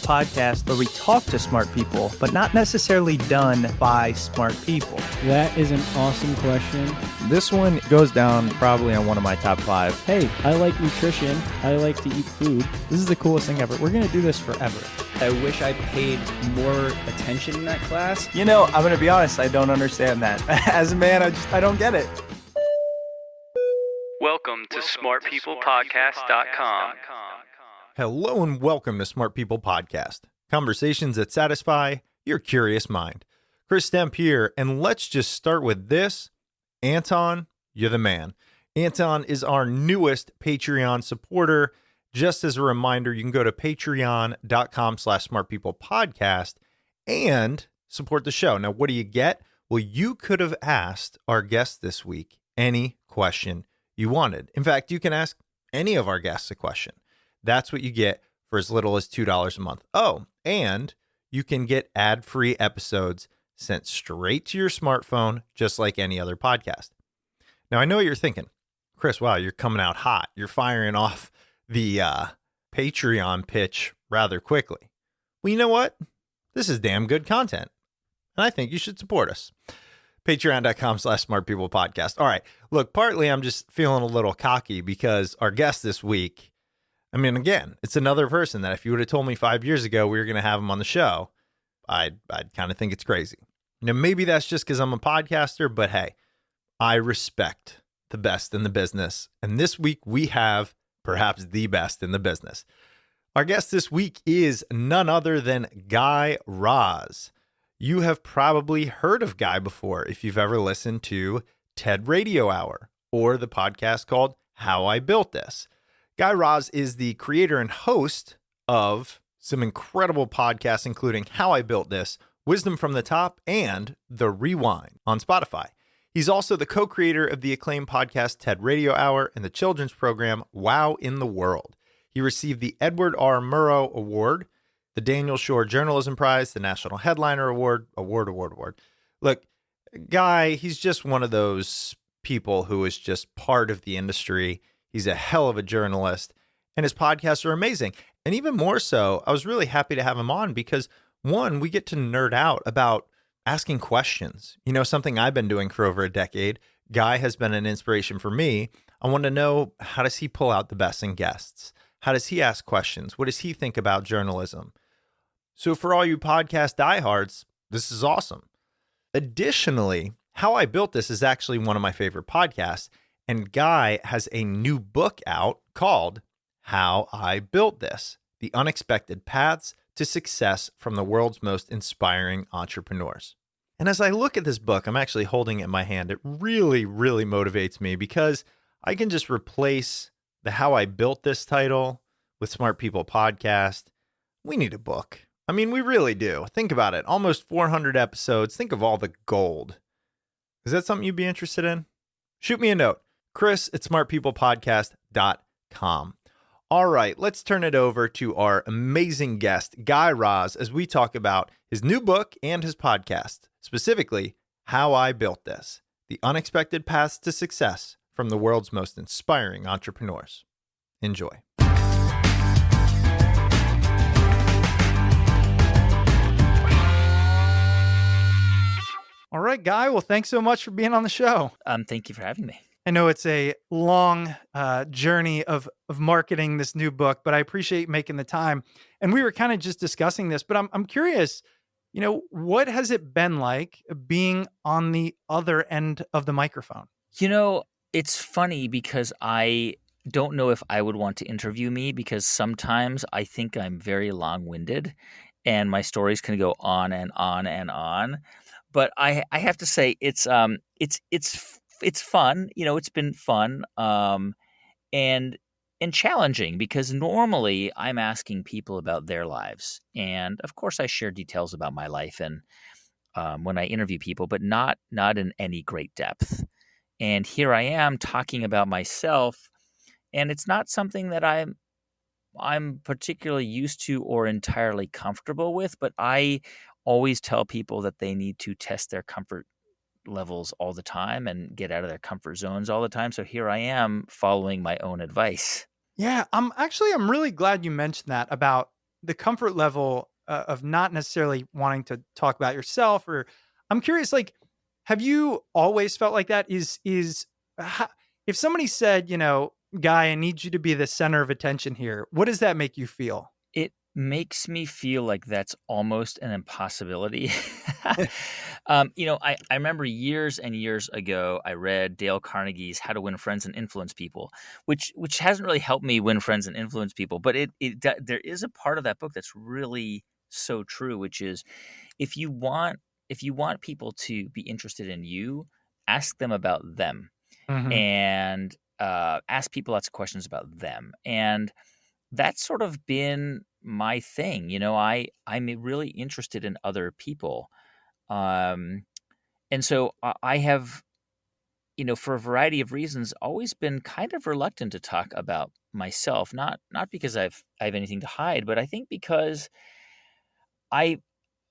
podcast where we talk to smart people, but not necessarily done by smart people? That is an awesome question. This one goes down probably on one of my top 5. Hey, I like nutrition. I like to eat food. This is the coolest thing ever. We're going to do this forever. I wish I paid more attention in that class. You know, I'm going to be honest, I don't understand that. As a man, I don't get it. Welcome to smartpeoplepodcast.com. Hello and welcome to Smart People Podcast, conversations that satisfy your curious mind. Chris Stemp here, and let's just start with this. Anton, you're the man. Anton is our newest Patreon supporter. Just as a reminder, you can go to patreon.com/smartpeoplepodcast and support the show. Now, what do you get? Well, you could have asked our guest this week any question you wanted. In fact, you can ask any of our guests a question. That's what you get for as little as $2 a month. Oh, and you can get ad-free episodes sent straight to your smartphone, just like any other podcast. Now, I know what you're thinking. Chris, wow, you're coming out hot. You're firing off the Patreon pitch rather quickly. Well, you know what? This is damn good content, and I think you should support us. Patreon.com/smartpeoplepodcast. All right. Look, partly I'm just feeling a little cocky because our guest this week, I mean, again, it's another person that if you would have told me 5 years ago we were going to have him on the show, I'd kind of think it's crazy. Now, maybe that's just because I'm a podcaster, but hey, I respect the best in the business. And this week we have perhaps the best in the business. Our guest this week is none other than Guy Raz. You have probably heard of Guy before if you've ever listened to TED Radio Hour or the podcast called How I Built This. Guy Raz is the creator and host of some incredible podcasts, including How I Built This, Wisdom from the Top, and The Rewind on Spotify. He's also the co-creator of the acclaimed podcast TED Radio Hour and the children's program Wow in the World. He received the Edward R. Murrow Award, the Daniel Shore Journalism Prize, the National Headliner Award. Look, Guy, he's just one of those people who is just part of the industry. He's a hell of a journalist, and his podcasts are amazing. And even more so, I was really happy to have him on because, one, we get to nerd out about asking questions. You know, something I've been doing for over a decade. Guy has been an inspiration for me. I want to know, how does he pull out the best in guests? How does he ask questions? What does he think about journalism? So for all you podcast diehards, this is awesome. Additionally, How I Built This is actually one of my favorite podcasts, and Guy has a new book out called How I Built This: The Unexpected Paths to Success from the World's Most Inspiring Entrepreneurs. And as I look at this book, I'm actually holding it in my hand. It really, really motivates me because I can just replace the How I Built This title with Smart People Podcast. We need a book. I mean, we really do. Think about it. Almost 400 episodes. Think of all the gold. Is that something you'd be interested in? Shoot me a note. Chris@smartpeoplepodcast.com. All right, let's turn it over to our amazing guest, Guy Raz, as we talk about his new book and his podcast, specifically How I Built This: The Unexpected Paths to Success from the World's Most Inspiring Entrepreneurs. Enjoy. All right, Guy. Well, thanks so much for being on the show. Thank you for having me. I know it's a long journey of marketing this new book, but I appreciate making the time. And we were kind of just discussing this, but I'm curious, you know, what has it been like being on the other end of the microphone? You know, it's funny because I don't know if I would want to interview me because sometimes I think I'm very long-winded and my stories can go on and on and on. But I have to say it's fun. You know, it's been fun and challenging because normally I'm asking people about their lives, and of course I share details about my life and when I interview people, but not in any great depth. And here I am talking about myself, and it's not something that I'm particularly used to or entirely comfortable with. But I always tell people that they need to test their comfort levels all the time and get out of their comfort zones all the time. So here I am following my own advice. Yeah, I'm really glad you mentioned that about the comfort level of not necessarily wanting to talk about yourself, or I'm curious, like, have you always felt like that? Ho if somebody said, "Guy, I need you to be the center of attention here," what does that make you feel? It makes me feel like that's almost an impossibility. I remember years and years ago, I read Dale Carnegie's How to Win Friends and Influence People, which hasn't really helped me win friends and influence people. But there is a part of that book that's really so true, which is if you want if you want people to be interested in you, ask them about them Mhm. and ask people lots of questions about them. And that's sort of been my thing. I'm really interested in other people. Um, and so I have, for a variety of reasons, always been kind of reluctant to talk about myself. Not because I have anything to hide, but I think because I,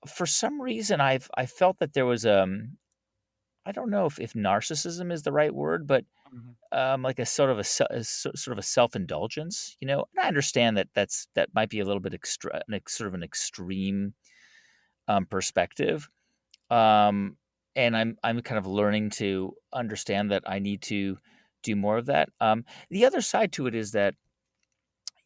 for some reason, I felt that there was I don't know if narcissism is the right word, but Mhm. like a sort of sort of a self indulgence. And I understand that that might be a little bit sort of an extreme perspective. Um, and I'm kind of learning to understand that I need to do more of that. The other side to it is that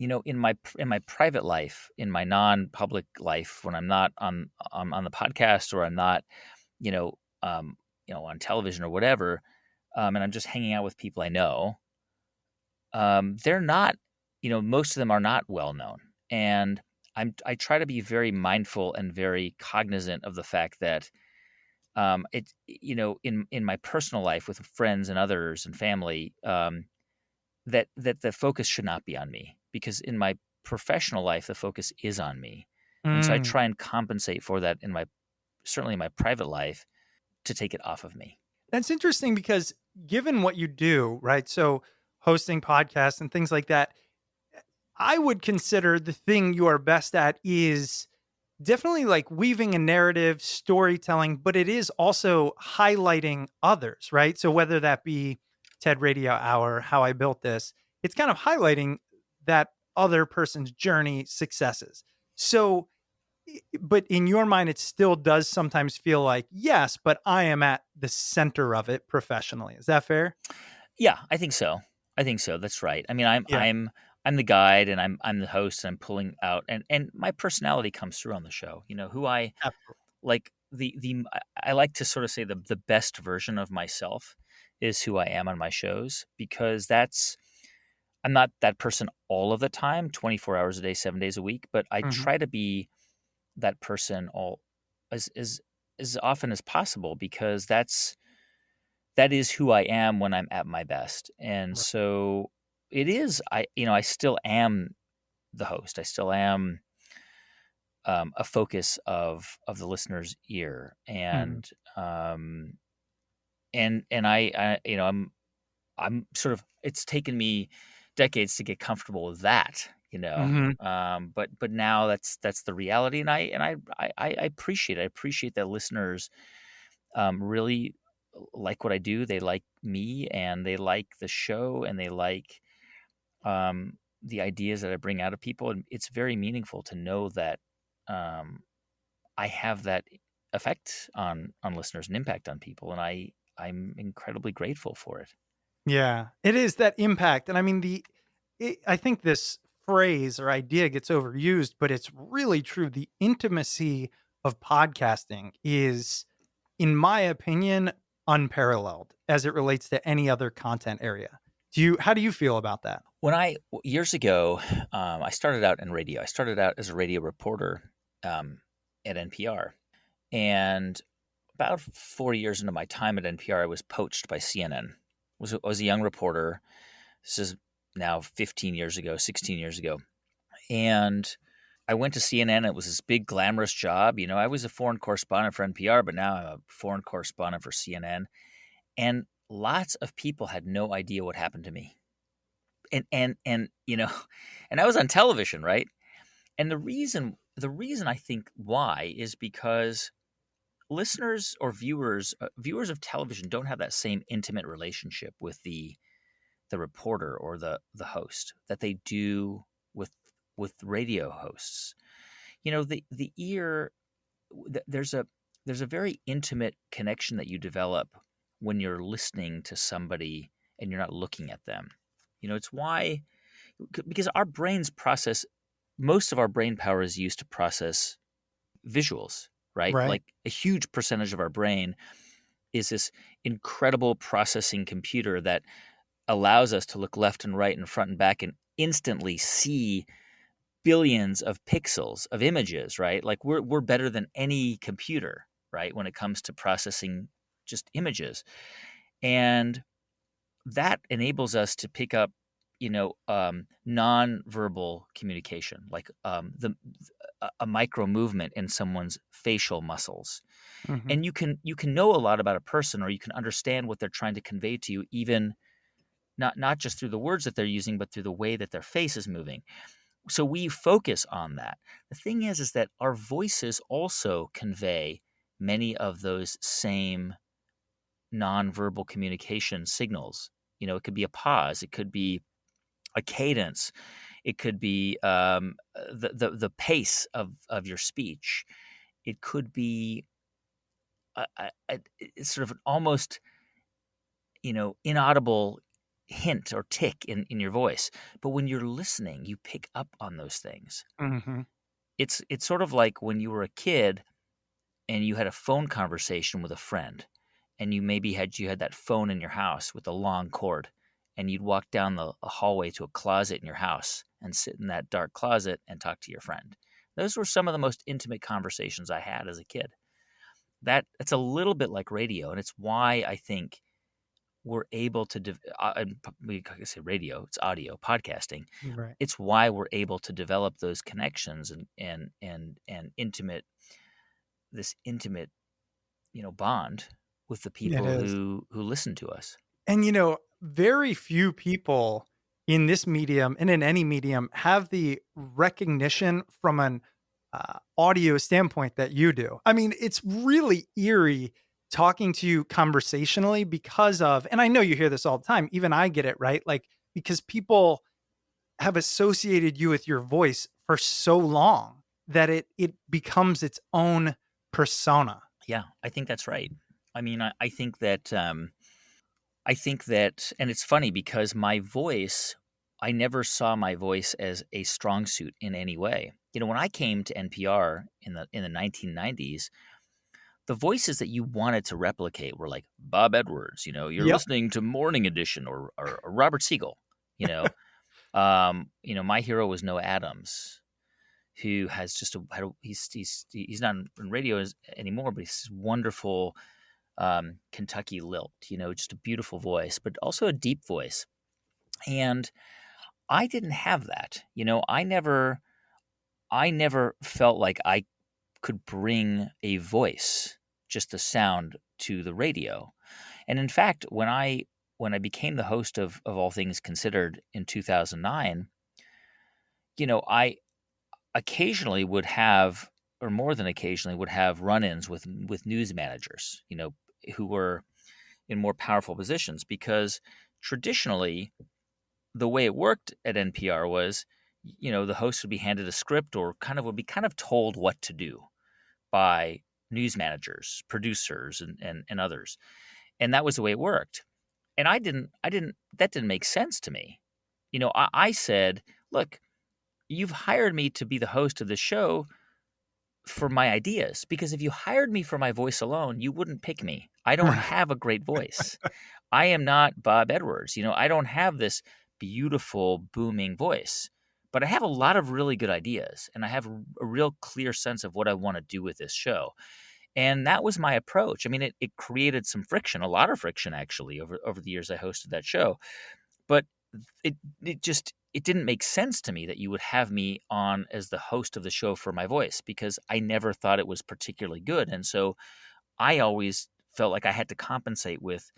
in my private life, in my non public life, when I'm not on the podcast or I'm not you know on television or whatever, and I'm just hanging out with people I know. They're not, most of them are not well known, and I try to be very mindful and very cognizant of the fact that in my personal life with friends and others and family, that the focus should not be on me, because in my professional life the focus is on me, and so I Mm. try and compensate for that certainly in my private life, to take it off of me. That's interesting because given what you do, right? So hosting podcasts and things like that, I would consider the thing you are best at is definitely like weaving a narrative, storytelling, but it is also highlighting others, right? So whether that be TED Radio Hour, How I Built This, it's kind of highlighting that other person's journey, successes. So, but in your mind, it still does sometimes feel like, yes, but I am at the center of it professionally. Is that fair? Yeah, I think so. I think so. That's right. I mean, Yeah. I'm the guide, and I'm the host, and I'm pulling out, and my personality comes through on the show. Who I Absolutely. like, I like to sort of say the best version of myself is who I am on my shows, because I'm not that person all of the time, 24 hours a day, 7 days a week, but I Mhm. try to be that person all as often as possible, because that is who I am when I'm at my best. And Right. so it is, I still am the host. I still am a focus of the listener's ear. Mhm. Um, and I'm sort of, it's taken me decades to get comfortable with that, Mhm. but now that's the reality. And I appreciate it. I appreciate that listeners really like what I do. They like me, and they like the show, and they like the ideas that I bring out of people. And it's very meaningful to know that um, I have that effect on listeners, and impact on people, and I'm incredibly grateful for it. Yeah, it is that impact, and I mean I think this phrase or idea gets overused, but it's really true. The intimacy of podcasting is, in my opinion, unparalleled as it relates to any other content area. How do you feel about that? When years ago, I started out in radio. I started out as a radio reporter um, at NPR, and about 4 years into my time at NPR, I was poached by CNN. I was a young reporter. This is now 15 years ago, 16 years ago. And I went to CNN. It was this big, glamorous job. I was a foreign correspondent for NPR, but now I'm a foreign correspondent for CNN. And lots of people had no idea what happened to me. And and I was on television, right? And the reason I think why is because listeners or viewers of television don't have that same intimate relationship with the reporter or the host that they do with radio hosts. The ear, there's a very intimate connection that you develop when you're listening to somebody and you're not looking at them. It's why, because our brains process, most of our brain power is used to process visuals, right? Right. Like a huge percentage of our brain is this incredible processing computer that allows us to look left and right and front and back and instantly see billions of pixels of images, right? Like we're better than any computer, right, when it comes to processing just images. And that enables us to pick up, non-verbal communication, like the a micro movement in someone's facial muscles. Hmm. And you can know a lot about a person, or you can understand what they're trying to convey to you, even not just through the words that they're using, but through the way that their face is moving. So we focus on that. The thing is that our voices also convey many of those same nonverbal communication signals. It could be a pause, it could be a cadence, it could be the pace of your speech. It could be it's sort of an almost inaudible hint or tick in your voice. But when you're listening, you pick up on those things. Hmm. It's sort of like when you were a kid and you had a phone conversation with a friend, and you had that phone in your house with a long cord, and you'd walk down the a hallway to a closet in your house and sit in that dark closet and talk to your friend. Those were some of the most intimate conversations I had as a kid. It's a little bit like radio, and it's why I think we're able to I say radio, it's audio podcasting. Right. It's why we're able to develop those connections and this intimate bond with the It people is. who listen to us. And, very few people in this medium and in any medium have the recognition from an audio standpoint that you do. I mean, it's really eerie talking to you conversationally because of, and I know you hear this all the time, even I get it, right? Like, because people have associated you with your voice for so long that it becomes its own persona. Yeah, I think that's right. I mean, I think that, and it's funny because I never saw my voice as a strong suit in any way. When I came to NPR in the 1990s, the voices that you wanted to replicate were like Bob Edwards. You're Yep. listening to Morning Edition, or Robert Siegel. You know, my hero was Noah Adams, who has just he's not in radio anymore, but he's this wonderful Kentucky lilt. Just a beautiful voice, but also a deep voice. And I didn't have that. I never felt like I could bring a voice, just a sound, to the radio. And in fact, when I became the host of All Things Considered in 2009, I occasionally would have, or more than occasionally, would have run-ins with news managers, who were in more powerful positions, because traditionally the way it worked at NPR was, the host would be handed a script, or would be told what to do by news managers, producers, and others. And that was the way it worked. And that didn't make sense to me. I said, look, you've hired me to be the host of the show for my ideas, because if you hired me for my voice alone, you wouldn't pick me. I don't have a great voice. I am not Bob Edwards. I don't have this beautiful booming voice, but I have a lot of really good ideas, and I have a real clear sense of what I want to do with this show. And that was my approach. I mean, it created some friction, a lot of friction actually, over the years I hosted that show. But it didn't make sense to me that you would have me on as the host of the show for my voice, because I never thought it was particularly good. And so I always felt like I had to compensate with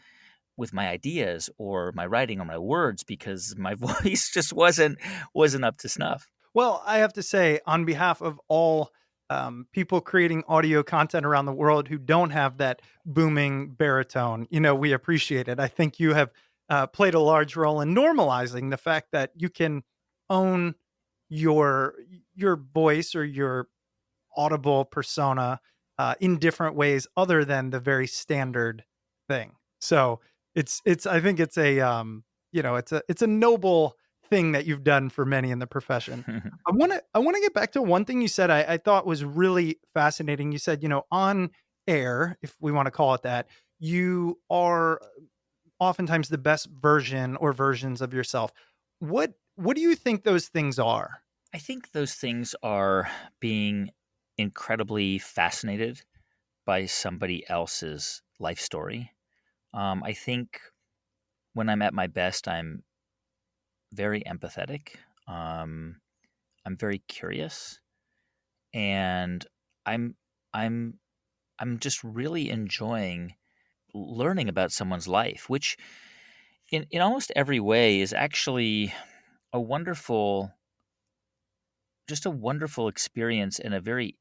my ideas or my writing or my words, because my voice just wasn't up to snuff. Well, I have to say, on behalf of all people creating audio content around the world who don't have that booming baritone, we appreciate it. I think you have played a large role in normalizing the fact that you can own your your voice or your audible persona in different ways other than the very standard thing. So it's I think it's a it's a noble thing that you've done for many in the profession. I want to get back to one thing you said I thought was really fascinating. You said, on air, if we want to call it that, you are oftentimes the best version or versions of yourself. What do you think those things are? I think those things are being incredibly fascinated by somebody else's life story. I think when I'm at my best, I'm very empathetic. Um, I'm very curious, and I'm I'm I'm just really enjoying learning about someone's life, which in almost every way is actually a wonderful, just a wonderful experience and a very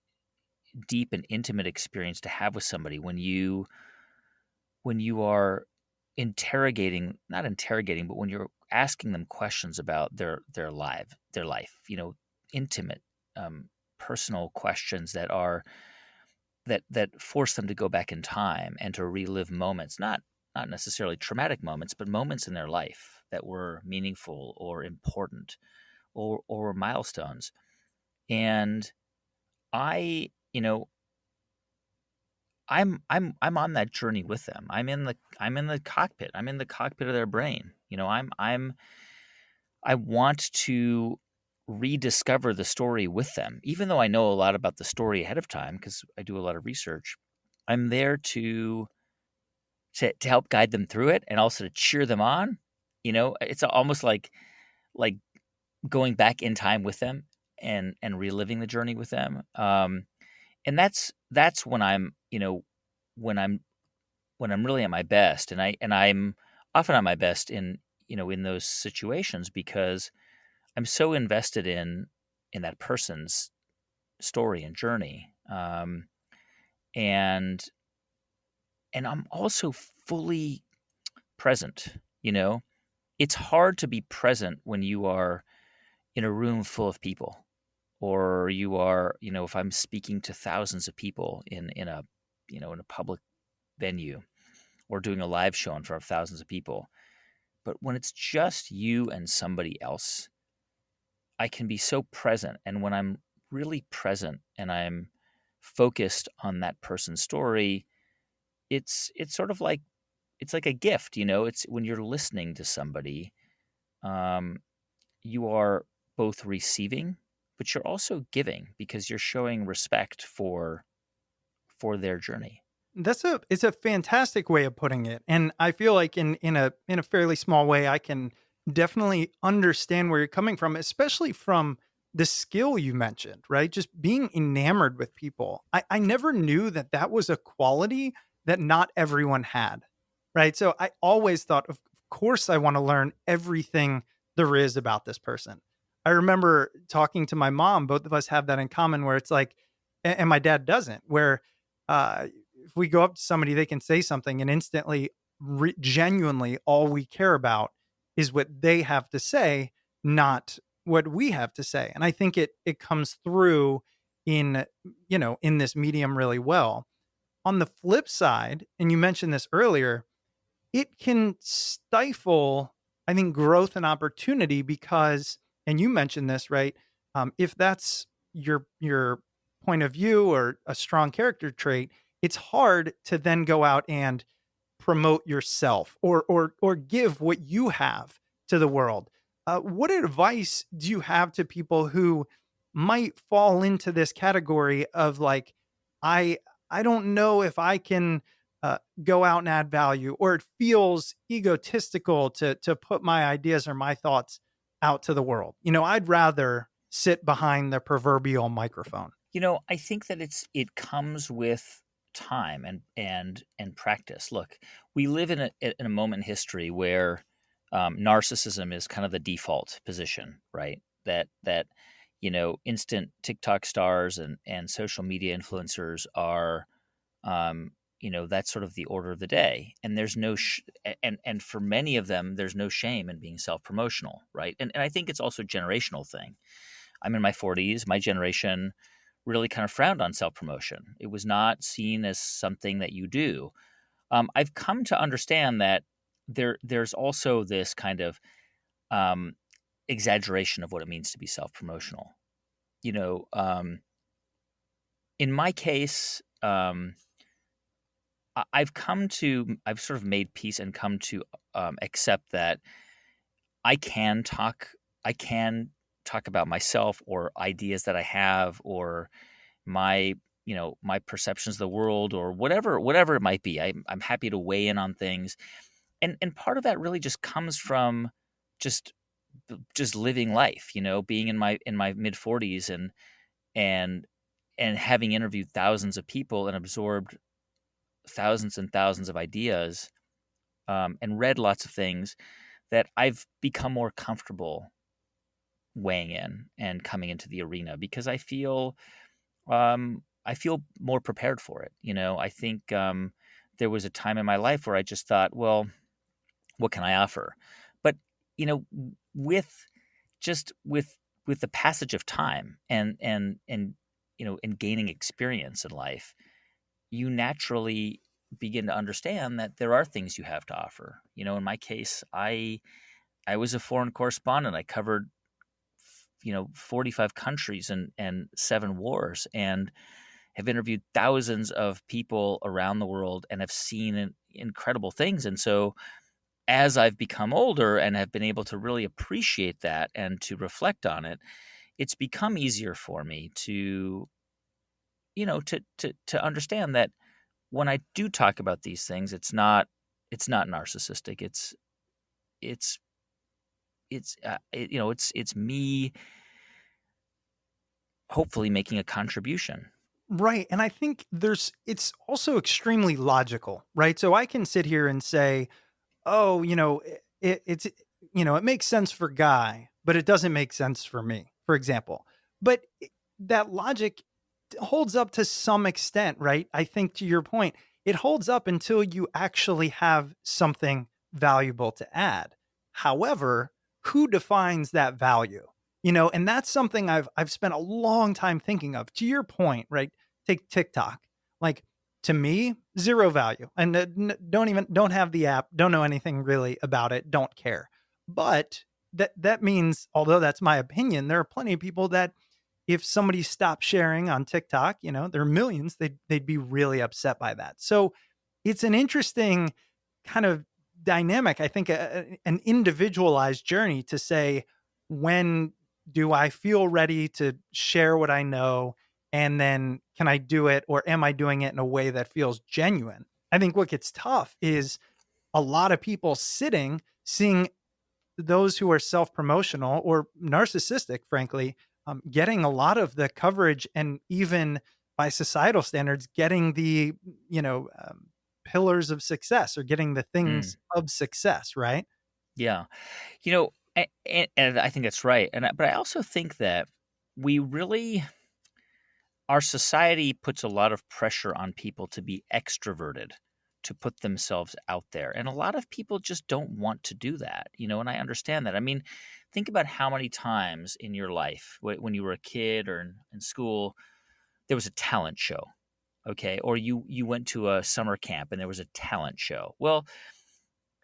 deep and intimate experience to have with somebody when you are interrogating, not interrogating, but when you're asking them questions about their life, intimate, personal questions that force them to go back in time and to relive moments, not necessarily traumatic moments, but moments in their life that were meaningful or important or milestones. And I, you know, I'm on that journey with them. I'm in the cockpit. I'm in the cockpit of their brain. I want to rediscover the story with them, even though I know a lot about the story ahead of time because I do a lot of research. I'm there to help guide them through it and also to cheer them on. It's almost like going back in time with them and reliving the journey with them. And that's when when I'm when I'm really at my best, and I'm often at my best in those situations because I'm so invested in that person's story and journey, and I'm also fully present. It's hard to be present when you are in a room full of people, or you are, if I'm speaking to thousands of people in a public venue, or doing a live show in front of thousands of people. But when it's just you and somebody else, I can be so present. And when I'm really present and I'm focused on that person's story, it's sort of like it's like a gift. It's when you're listening to somebody, um, you are both receiving, but you're also giving because you're showing respect for their journey. It's a fantastic way of putting it, and I feel like in a fairly small way, I can definitely understand where you're coming from, especially from the skill you mentioned, right? Just being enamored with people. I never knew that that was a quality that not everyone had, right? So I always thought, of course, I want to learn everything there is about this person. I remember talking to my mom. Both of us have that in common, where it's like, and my dad doesn't, where uh, if we go up to somebody, they can say something and instantly, genuinely, all we care about is what they have to say, not what we have to say. And I think it comes through in in this medium really well. On the flip side, and you mentioned this earlier, it can stifle, I think, growth and opportunity because, and you mentioned this, right? If that's your point of view or a strong character trait, it's hard to then go out and promote yourself or give what you have to the world. What advice do you have to people who might fall into this category of like, I I don't know if I can go out and add value, or it feels egotistical to put my ideas or my thoughts out to the world. I'd rather sit behind the proverbial microphone. I think that it comes with time and practice. Look, we live in a moment in history where narcissism is kind of the default position, right? That instant TikTok stars and social media influencers are, that's sort of the order of the day. And there's no and for many of them, there's no shame in being self promotional, right? And I think it's also a generational thing. I'm in my 40s. My generation really kind of frowned on self-promotion. It was not seen as something that you do. I've come to understand that there's also this kind of um, exaggeration of what it means to be self-promotional. You know, in my case, I've sort of made peace and come to accept that I can talk, I can talk about myself or ideas that I have or my, my perceptions of the world or whatever it might be. I'm happy to weigh in on things, and part of that really just comes from just just living life, being in my mid 40s and and having interviewed thousands of people and absorbed thousands and thousands of ideas, and read lots of things that I've become more comfortable weighing in and coming into the arena because I feel more prepared for it. I think there was a time in my life where I just thought, well, what can I offer? But you know, with just with the passage of time and and gaining experience in life, you naturally begin to understand that there are things you have to offer. In my case, I was a foreign correspondent. I covered 45 countries and 7 wars, and have interviewed thousands of people around the world and have seen incredible things. And so as I've become older and have been able to really appreciate that and to reflect on it, it's become easier for me to to understand that when I do talk about these things, it's not narcissistic. It's it's me hopefully making a contribution. Right. And I think it's also extremely logical, right? So I can sit here and say, oh, it makes sense for Guy, but it doesn't make sense for me, for example. But that logic holds up to some extent, right? I think to your point, it holds up until you actually have something valuable to add. However, who defines that value? And that's something I've spent a long time thinking of. To your point, right? Take TikTok. Like, to me, zero value. And don't have the app, don't know anything really about it, don't care. But that means, although that's my opinion, there are plenty of people that if somebody stopped sharing on TikTok, there are millions, they'd be really upset by that. So it's an interesting kind of dynamic. I think an individualized journey to say, when do I feel ready to share what I know? And then can I do it, or am I doing it in a way that feels genuine? I think what gets tough is a lot of people seeing those who are self-promotional or narcissistic, frankly, getting a lot of the coverage, and even by societal standards, getting the pillars of success, or getting the Mm, things of success, right? yeah. And I think that's right. But I also think that we really our society puts a lot of pressure on people to be extroverted, to put themselves out there. And a lot of people just don't want to do that, and I understand that. I mean, think about how many times in your life, when you were a kid or in school, there was a talent show, okay? Or you went to a summer camp and there was a talent show. Well,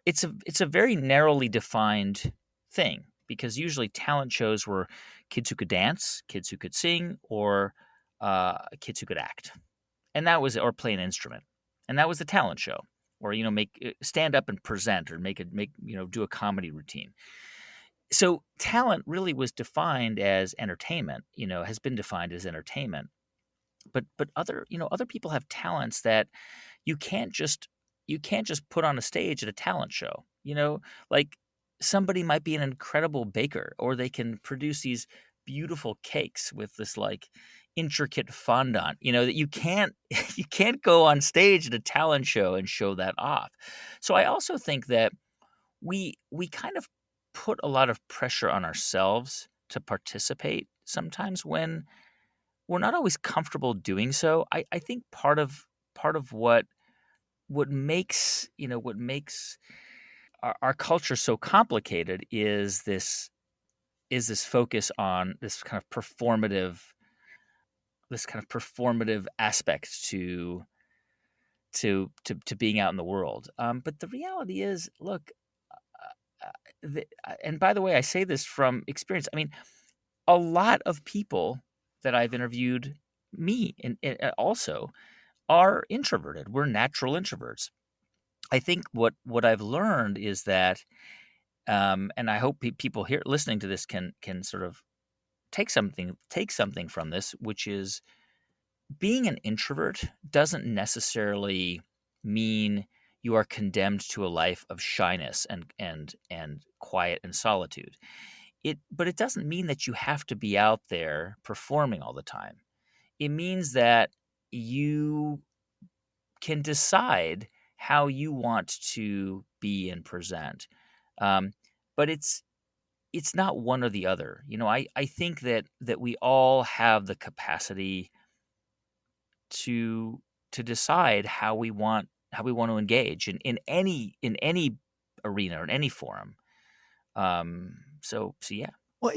it's a very narrowly defined thing because usually talent shows were kids who could dance, kids who could sing, or kids who could act, and that was or play an instrument, and that was the talent show, or make stand up and present, or make do a comedy routine. So talent really was defined as entertainment. Has been defined as entertainment, but other people have talents that you can't just put on a stage at a talent show. Like somebody might be an incredible baker, or they can produce these beautiful cakes with this like intricate fondant, that you can't you can't go on stage at a talent show and show that off. So I also think that we kind of put a lot of pressure on ourselves to participate sometimes when we're not always comfortable doing so. I think part of what makes our culture so complicated is this focus on this kind of performative this kind of performative aspect to being out in the world. But the reality is, look, and by the way, I say this from experience. I mean, a lot of people that I've interviewed, me and also, are introverted. We're natural introverts. I think what I've learned is that, and I hope people here listening to this can sort of take something from this, which is being an introvert doesn't necessarily mean you are condemned to a life of shyness and quiet and solitude. But it doesn't mean that you have to be out there performing all the time. It means that you can decide how you want to be and present. Um, but it's not one or the other. I think that we all have the capacity to decide how we want to engage in any arena or in any forum. So yeah. Well,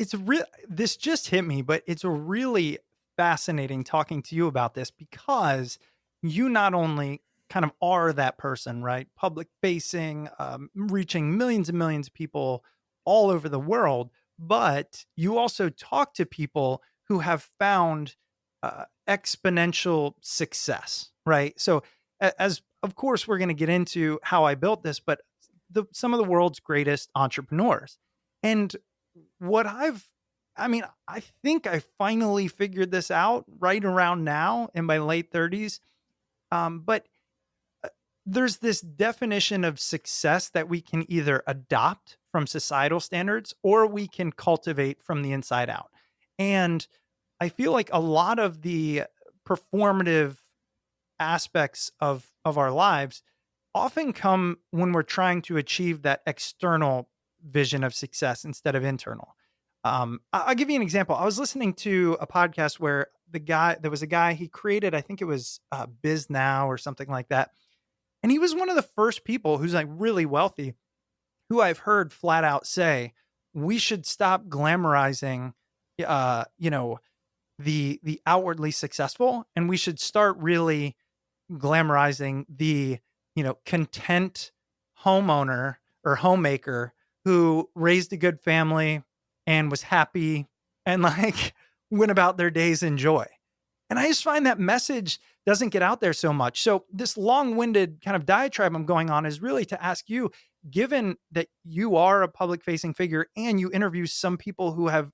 this just hit me, but it's really fascinating talking to you about this because you not only kind of are that person, right? Public facing, reaching millions and millions of people all over the world, but you also talk to people who have found exponential success, right? So, as of course, we're going to get into how I built this, but some of the world's greatest entrepreneurs. And what I mean, I think I finally figured this out right around now in my late 30s. But there's this definition of success that we can either adopt from societal standards or we can cultivate from the inside out. And I feel like a lot of the performative aspects of our lives often come when we're trying to achieve that external vision of success instead of internal. I'll give you an example. I was listening to a podcast where there was a guy, he created, I think it was Biz Now or something like that. And he was one of the first people who's like really wealthy who I've heard flat out say, we should stop glamorizing, you know, the outwardly successful, and we should start really glamorizing the, content homeowner or homemaker who raised a good family and was happy and like went about their days in joy. And I just find that message doesn't get out there so much. So this long-winded kind of diatribe I'm going on is really to ask you, given that you are a public facing figure and you interview some people who have,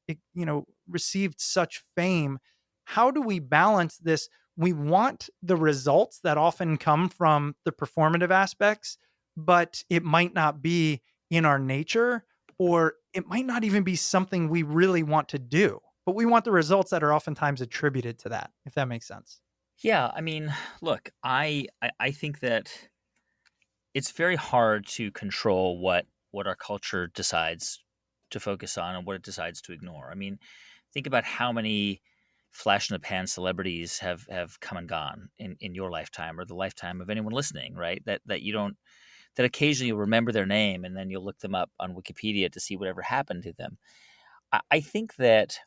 received such fame, how do we balance this? We want the results that often come from the performative aspects, but it might not be in our nature, or it might not even be something we really want to do, but we want the results that are oftentimes attributed to that, if that makes sense. Yeah, I mean, look, I think that it's very hard to control what our culture decides to focus on and what it decides to ignore. I mean, think about how many flash in the pan celebrities have come and gone in your lifetime or the lifetime of anyone listening, right? That you don't that occasionally you'll remember their name and then you'll look them up on Wikipedia to see whatever happened to them. I think that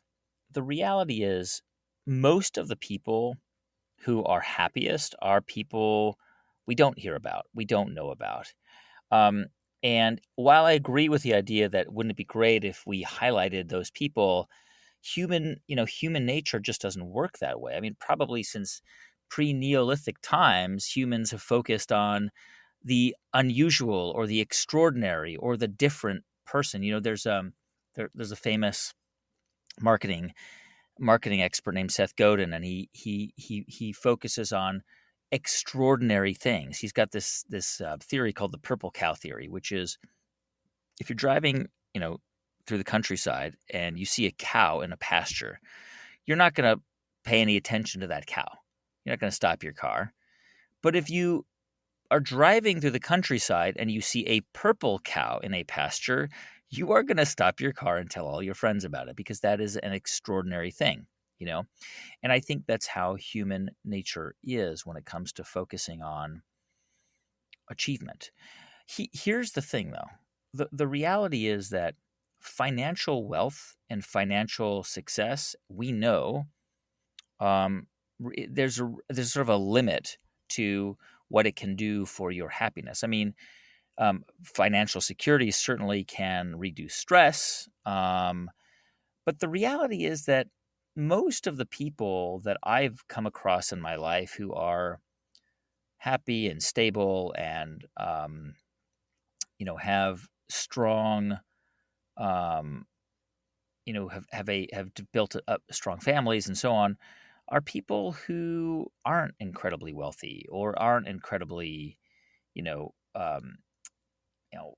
the reality is most of the people who are happiest are people we don't hear about, we don't know about. Um, and while I agree with the idea that wouldn't it be great if we highlighted those people, human nature just doesn't work that way. I mean, probably since pre-Neolithic times, humans have focused on the unusual or the extraordinary or the different person. There's a famous marketing expert named Seth Godin, and he focuses on extraordinary things. He's got this theory called the purple cow theory, which is if you're driving, through the countryside and you see a cow in a pasture, you're not going to pay any attention to that cow. You're not going to stop your car. But if you are driving through the countryside and you see a purple cow in a pasture, you are going to stop your car and tell all your friends about it because that is an extraordinary thing, And I think that's how human nature is when it comes to focusing on achievement. Here's the thing, though. The reality is that financial wealth and financial success, we know, there's sort of a limit to what it can do for your happiness. I mean, financial security certainly can reduce stress, but the reality is that most of the people that I've come across in my life who are happy and stable and have strong um, have built up strong families and so on, are people who aren't incredibly wealthy or aren't incredibly, you know, um, you know,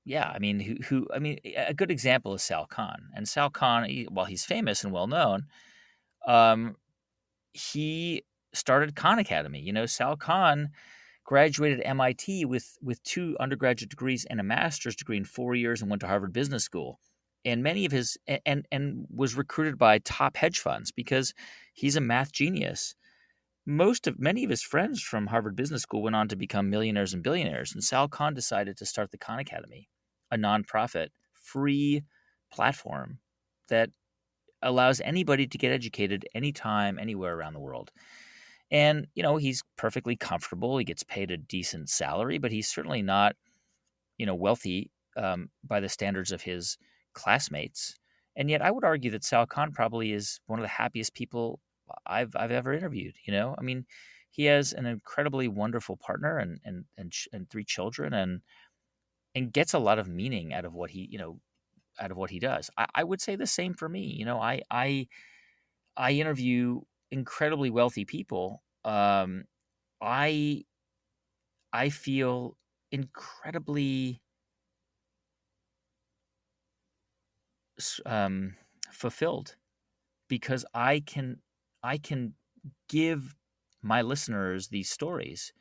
yeah. I mean, I mean, a good example is Sal Khan. And Sal Khan, while he's famous and well known, um, he started Khan Academy. Sal Khan graduated MIT with 2 undergraduate degrees and a master's degree in 4 years and went to Harvard Business School. And many of his and was recruited by top hedge funds because he's a math genius. Many of his friends from Harvard Business School went on to become millionaires and billionaires. And Sal Khan decided to start the Khan Academy, a nonprofit, free platform that allows anybody to get educated anytime, anywhere around the world. And, he's perfectly comfortable. He gets paid a decent salary, but he's certainly not, wealthy by the standards of his classmates. And yet I would argue that Sal Khan probably is one of the happiest people I've ever interviewed. I mean, he has an incredibly wonderful partner and 3 children and gets a lot of meaning out of what he does. I would say the same for me. I interview incredibly wealthy people. I I feel incredibly fulfilled because I can give my listeners these stories.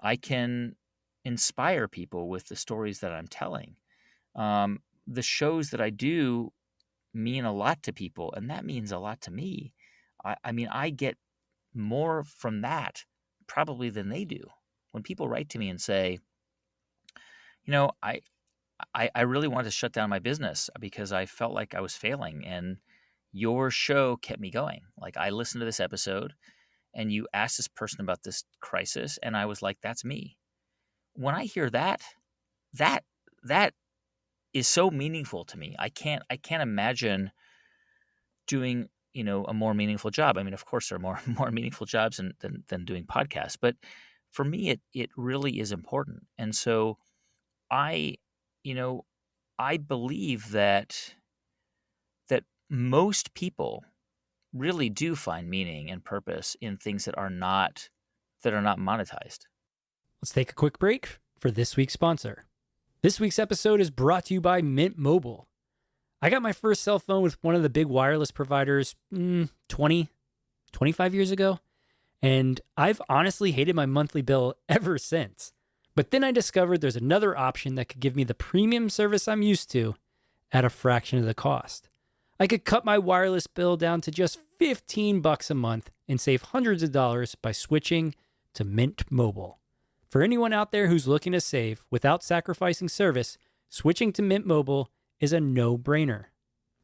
I can inspire people with the stories that I'm telling. The shows that I do mean a lot to people, and that means a lot to me. I mean, I get more from that probably than they do. When people write to me and say, you know, I really wanted to shut down my business because I felt like I was failing, and your show kept me going. Like, I listened to this episode and you asked this person about this crisis, and I was like, that's me. When I hear that, that that is so meaningful to me. I can't imagine doing, a more meaningful job. I mean, of course there are more meaningful jobs than doing podcasts, but for me it really is important. And so I, you know, I believe that most people really do find meaning and purpose in things that are not monetized. Let's take a quick break for this week's sponsor. This week's episode is brought to you by Mint Mobile. I got my first cell phone with one of the big wireless providers 25 years ago, and I've honestly hated my monthly bill ever since. But then I discovered there's another option that could give me the premium service I'm used to at a fraction of the cost. I could cut my wireless bill down to just $15 a month and save hundreds of dollars by switching to Mint Mobile. For anyone out there who's looking to save without sacrificing service, switching to Mint Mobile is a no-brainer.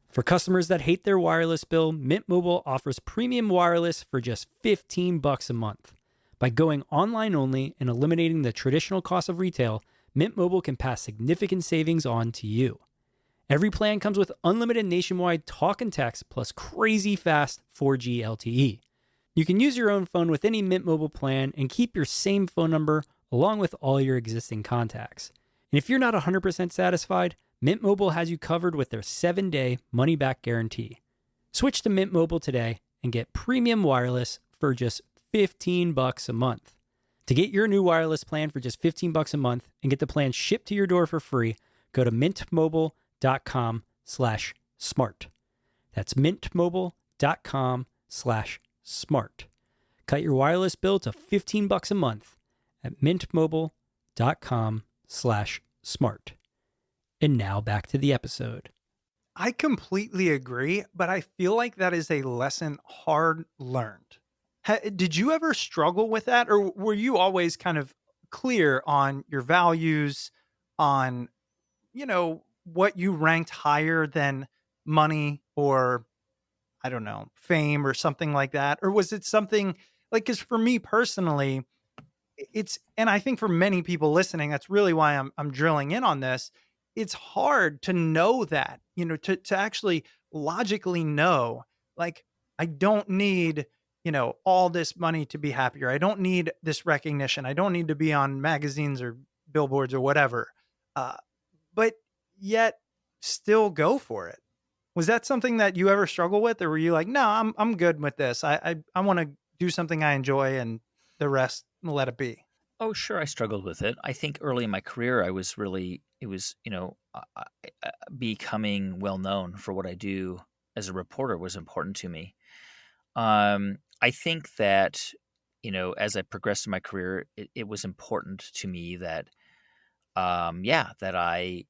For customers that hate their wireless bill, Mint Mobile offers premium wireless for just $15 a month. By going online only and eliminating the traditional cost of retail, Mint Mobile can pass significant savings on to you. Every plan comes with unlimited nationwide talk and text plus crazy fast 4G LTE. You can use your own phone with any Mint Mobile plan and keep your same phone number along with all your existing contacts. And if you're not 100% satisfied, Mint Mobile has you covered with their 7-day money-back guarantee. Switch to Mint Mobile today and get premium wireless for just $15 a month. To get your new wireless plan for just $15 a month and get the plan shipped to your door for free, go to mintmobile.com/smart. That's mintmobile.com/smart. Cut your wireless bill to $15 a month at mintmobile.com/smart. And now back to the episode. I completely agree, but I feel like that is a lesson hard learned. Did you ever struggle with that, or were you always kind of clear on your values, on, what you ranked higher than money or I don't know, fame or something like that? Or was it something like, because for me personally, it's, and I think for many people listening, that's really why I'm drilling in on this. It's hard to know that, to actually logically know, like, I don't need, all this money to be happier. I don't need this recognition. I don't need to be on magazines or billboards or whatever. Uh, but yet still go for it. Was that something that you ever struggle with, or were you like, no, I'm good with this. I want to do something I enjoy, and the rest let it be. Oh, sure, I struggled with it. I think early in my career, it was, becoming well known for what I do as a reporter was important to me. I think that, as I progressed in my career, it was important to me that, that I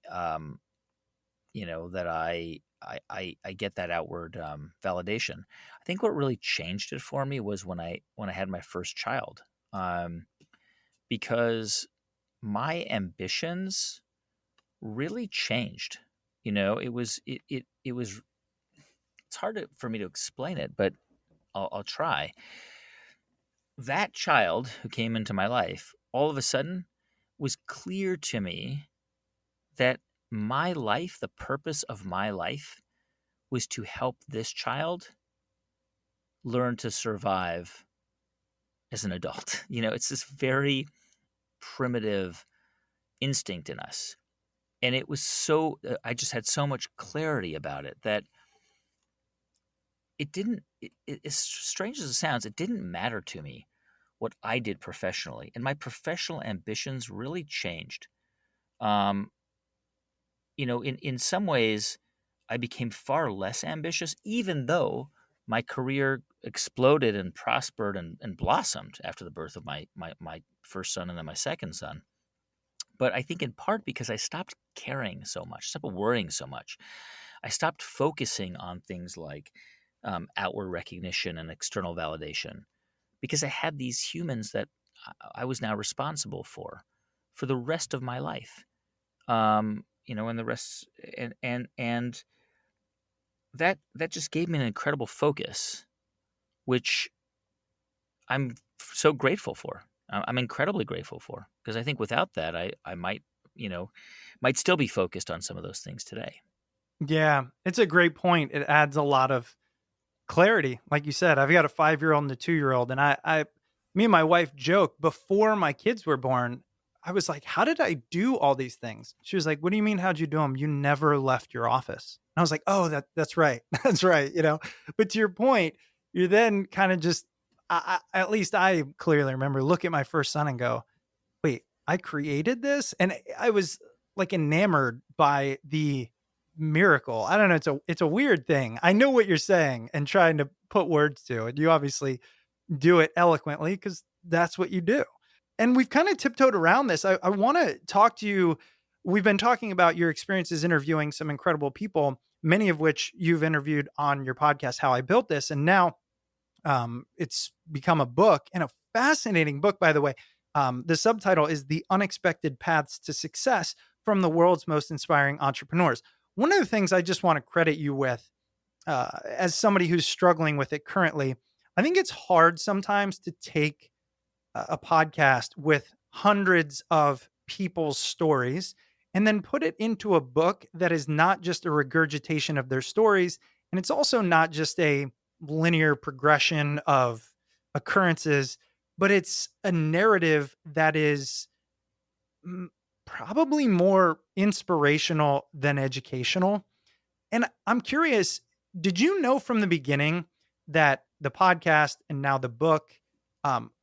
get that outward validation. I think what really changed it for me was when I had my first child, because my ambitions really changed. It was it's hard for me to explain it, but I'll try. That child who came into my life all of a sudden was clear to me that my life, the purpose of my life, was to help this child learn to survive as an adult. It's this very primitive instinct in us. And it was I just had so much clarity about it that it didn't, as strange as it sounds, it didn't matter to me what I did professionally. And my professional ambitions really changed. Um, in some ways, I became far less ambitious, even though my career exploded and prospered and blossomed after the birth of my first son and then my second son. But I think in part because I stopped caring so much, stopped worrying so much. I stopped focusing on things like outward recognition and external validation because I had these humans that I was now responsible for the rest of my life. And the rest, and that just gave me an incredible focus, which I'm so grateful for. I'm incredibly grateful for, because I think without that, I might still be focused on some of those things today. Yeah, it's a great point. It adds a lot of clarity. Like you said, I've got a 5-year-old and a 2-year-old, and me and my wife joke before my kids were born. I was like, "How did I do all these things?" She was like, "What do you mean? How'd you do them? You never left your office." And I was like, "Oh, that's right, that's right." But to your point, you then kind of just, at least I clearly remember, look at my first son and go, "Wait, I created this?" And I was like enamored by the miracle. I don't know. It's a weird thing. I know what you're saying and trying to put words to it. You obviously do it eloquently because that's what you do. And we've kind of tiptoed around this. I want to talk to you. We've been talking about your experiences interviewing some incredible people, many of which you've interviewed on your podcast, How I Built This. And now it's become a book, and a fascinating book, by the way. The subtitle is The Unexpected Paths to Success from the World's Most Inspiring Entrepreneurs. One of the things I just want to credit you with, as somebody who's struggling with it currently, I think it's hard sometimes to take a podcast with hundreds of people's stories and then put it into a book that is not just a regurgitation of their stories. And it's also not just a linear progression of occurrences, but it's a narrative that is probably more inspirational than educational. And I'm curious, did you know from the beginning that the podcast and now the book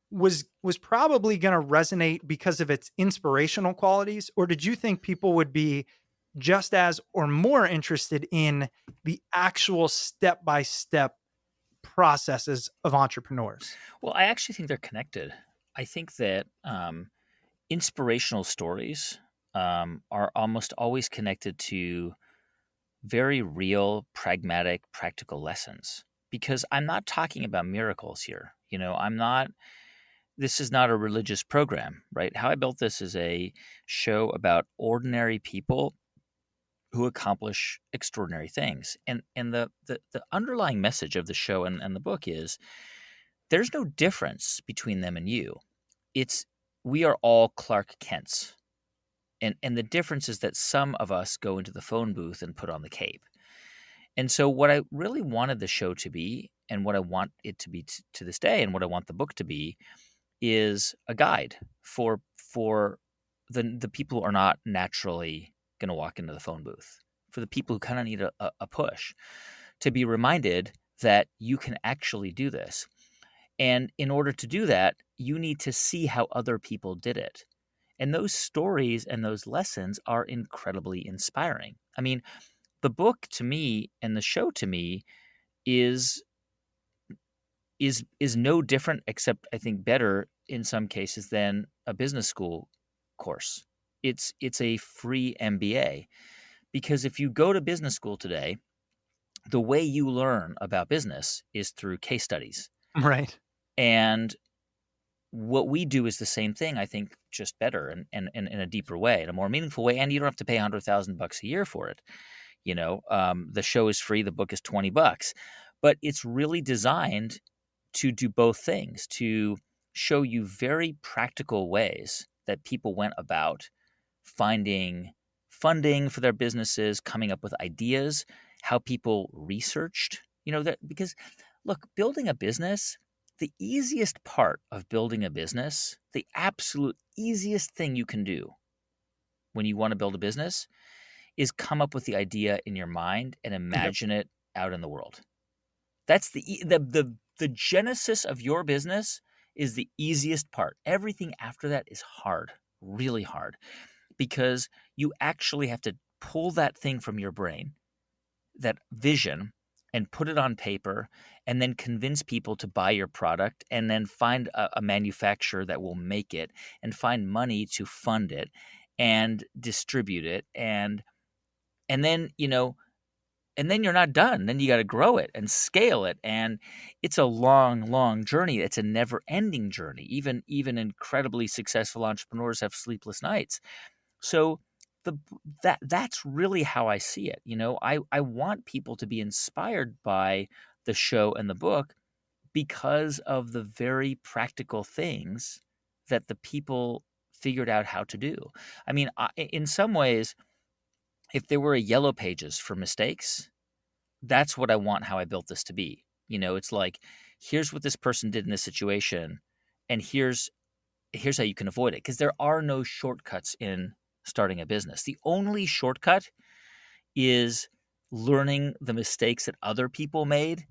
was probably going to resonate because of its inspirational qualities, or did you think people would be just as or more interested in the actual step by step processes of entrepreneurs? Well, I actually think they're connected. I think that inspirational stories are almost always connected to very real, pragmatic, practical lessons. Because I'm not talking about miracles here. This is not a religious program, right? How I Built This is a show about ordinary people who accomplish extraordinary things. And the underlying message of the show and the book is there's no difference between them and you. It's we are all Clark Kents. And the difference is that some of us go into the phone booth and put on the cape. And so what I really wanted the show to be, and what I want it to be to this day, and what I want the book to be, is a guide for the people who are not naturally going to walk into the phone booth, for the people who kind of need a push, to be reminded that you can actually do this. And in order to do that, you need to see how other people did it. And those stories and those lessons are incredibly inspiring. I mean, the book to me and the show to me is no different, except I think better in some cases than a business school course. It's a free MBA, because if you go to business school today, the way you learn about business is through case studies. Right. And what we do is the same thing, I think, just better and in a deeper way, in a more meaningful way. And you don't have to pay $100,000 a year for it. The show is free, the book is $20, but it's really designed to do both things, to show you very practical ways that people went about finding funding for their businesses, coming up with ideas, how people researched, because look, building a business, the easiest part of building a business, the absolute easiest thing you can do when you want to build a business is come up with the idea in your mind and imagine it out in the world. That's the genesis of your business is the easiest part. Everything after that is hard, really hard, because you actually have to pull that thing from your brain, that vision, and put it on paper, and then convince people to buy your product, and then find a manufacturer that will make it, and find money to fund it and distribute it, and then and then you're not done. Then you got to grow it and scale it, and it's a long journey. It's a never-ending journey. Even incredibly successful entrepreneurs have sleepless nights. So that's really how I see it. I want people to be inspired by the show and the book because of the very practical things that the people figured out how to do. I mean, in some ways, if there were a yellow pages for mistakes, that's what I want how I built this to be. It's like, here's what this person did in this situation, and here's how you can avoid it. Because there are no shortcuts in starting a business. The only shortcut is learning the mistakes that other people made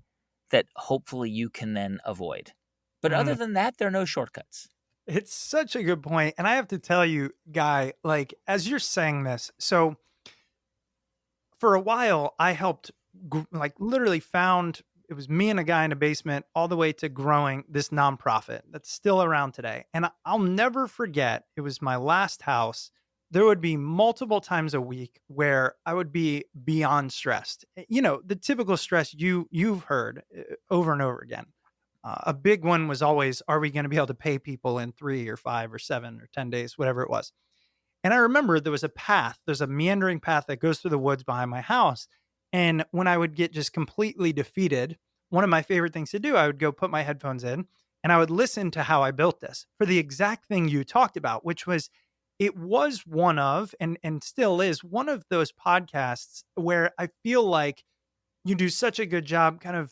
that hopefully you can then avoid. But other than that, there are no shortcuts. It's such a good point. And I have to tell you, Guy, like, as you're saying this, so for a while, I helped, literally found, it was me and a guy in a basement, all the way to growing this nonprofit that's still around today. And I'll never forget, it was my last house. There would be multiple times a week where I would be beyond stressed. The typical stress you've heard over and over again. A big one was always, are we going to be able to pay people in 3 or 5 or 7 or 10 days, whatever it was. And I remember there's a meandering path that goes through the woods behind my house. And when I would get just completely defeated, one of my favorite things to do, I would go put my headphones in and I would listen to how I built this for the exact thing you talked about, which was, it was one of, and still is one of those podcasts where I feel like you do such a good job kind of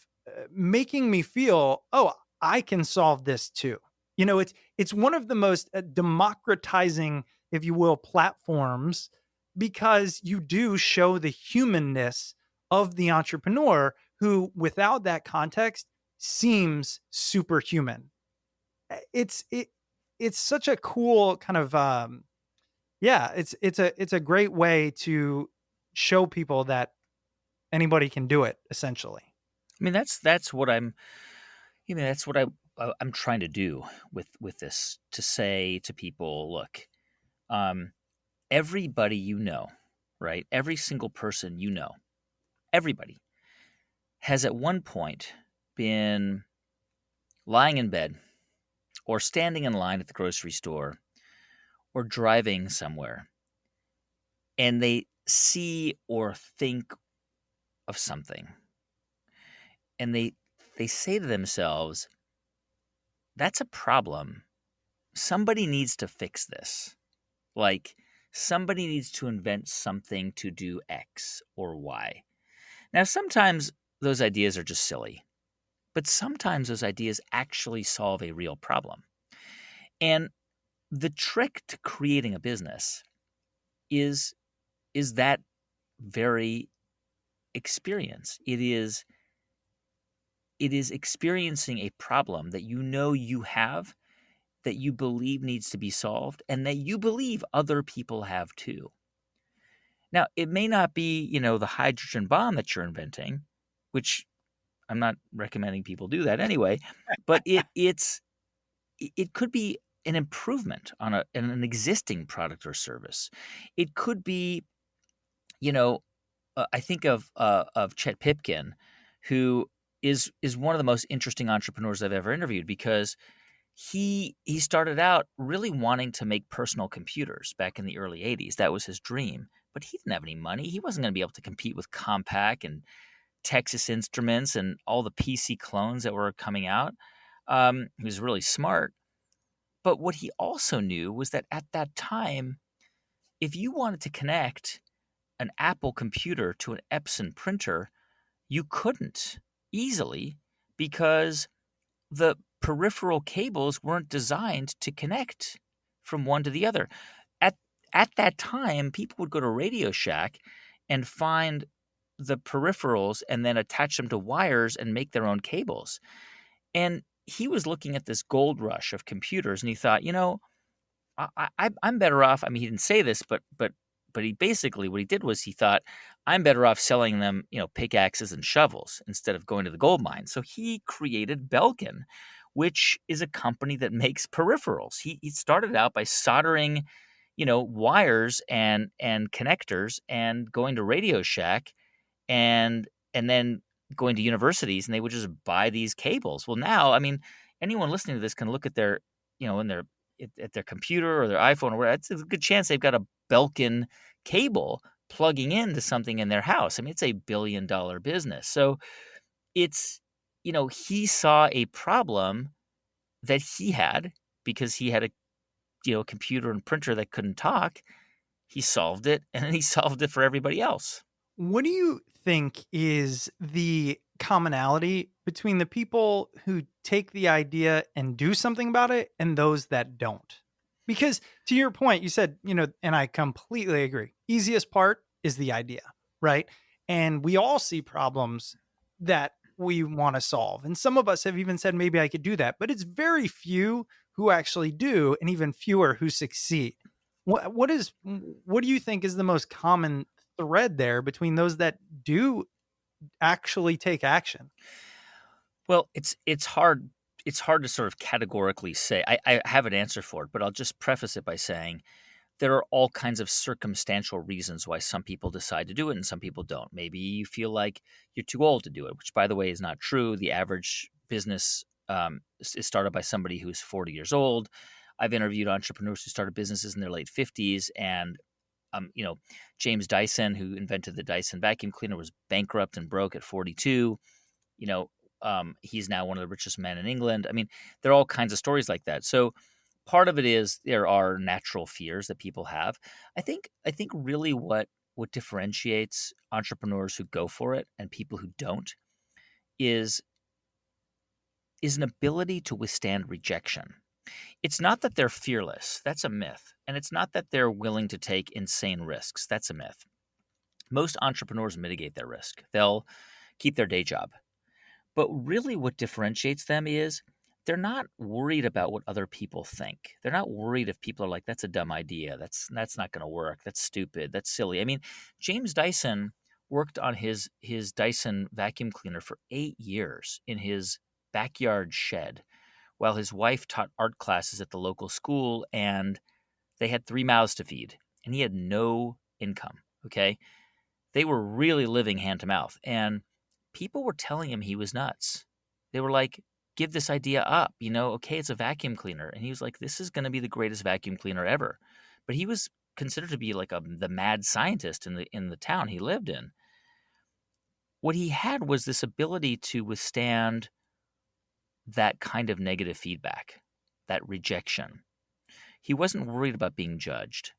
making me feel, oh, I can solve this too. It's one of the most democratizing, if you will, platforms, because you do show the humanness of the entrepreneur who, without that context, seems superhuman. It's such a cool kind of it's a great way to show people that anybody can do it, essentially. I mean, that's what I'm trying to do with this, to say to people, look, everybody right? Every single person everybody has at one point been lying in bed or standing in line at the grocery store or driving somewhere, and they see or think of something, and they say to themselves, that's a problem. Somebody needs to fix this. Like, somebody needs to invent something to do X or Y. Now, sometimes those ideas are just silly, but sometimes those ideas actually solve a real problem. And the trick to creating a business is that very experience. It is experiencing a problem that you know you have, that you believe needs to be solved, and that you believe other people have too. Now, it may not be, the hydrogen bomb that you're inventing, which I'm not recommending people do that anyway, but it could be an improvement on an existing product or service. It could be, you know, I think of Chet Pipkin, who is one of the most interesting entrepreneurs I've ever interviewed, because he started out really wanting to make personal computers back in the early 80s. That was his dream, but he didn't have any money. He wasn't going to be able to compete with Compaq and Texas Instruments and all the PC clones that were coming out. He was really smart. But what he also knew was that at that time, if you wanted to connect an Apple computer to an Epson printer, you couldn't easily, because the peripheral cables weren't designed to connect from one to the other. At at that time, people would go to Radio Shack and find the peripherals and then attach them to wires and make their own cables. And he was looking at this gold rush of computers, and he thought, I'm better off. I mean, he didn't say this, but he basically, what he did was he thought, I'm better off selling them, pickaxes and shovels instead of going to the gold mine. So he created Belkin, which is a company that makes peripherals. He started out by soldering, wires and connectors, and going to Radio Shack, and then going to universities, and they would just buy these cables. Well, now, I mean, anyone listening to this can look at their, in their at their computer or their iPhone or whatever. It's a good chance they've got a Belkin cable plugging into something in their house. I mean, it's a billion-dollar business. So it's, he saw a problem that he had because he had a, computer and printer that couldn't talk. He solved it, and then he solved it for everybody else. What do you think is the commonality between the people who take the idea and do something about it and those that don't? Because to your point, you said, and I completely agree. Easiest part is the idea, right? And we all see problems that we want to solve. And some of us have even said, maybe I could do that, but it's very few who actually do, and even fewer who succeed. What do you think is the most common thread there between those that do actually take action? Well, it's hard to sort of categorically say. I have an answer for it, but I'll just preface it by saying there are all kinds of circumstantial reasons why some people decide to do it and some people don't. Maybe you feel like you're too old to do it, which, by the way, is not true. The average business is started by somebody who's 40 years old. I've interviewed entrepreneurs who started businesses in their late 50s, and James Dyson, who invented the Dyson vacuum cleaner, was bankrupt and broke at 42. He's now one of the richest men in England. I mean, there are all kinds of stories like that. So part of it is there are natural fears that people have. I think really what differentiates entrepreneurs who go for it and people who don't is an ability to withstand rejection. It's not that they're fearless. That's a myth. And it's not that they're willing to take insane risks. That's a myth. Most entrepreneurs mitigate their risk. They'll keep their day job. But really what differentiates them is they're not worried about what other people think. They're not worried if people are like, that's a dumb idea. That's not going to work. That's stupid. That's silly. I mean, James Dyson worked on his Dyson vacuum cleaner for 8 years in his backyard shed while his wife taught art classes at the local school, and they had 3 mouths to feed, and he had no income, okay? They were really living hand to mouth, and people were telling him he was nuts. They were like, give this idea up, okay, it's a vacuum cleaner. And he was like, this is going to be the greatest vacuum cleaner ever. But he was considered to be like the mad scientist in the town he lived in. What he had was this ability to withstand that kind of negative feedback, that rejection. He wasn't worried about being judged.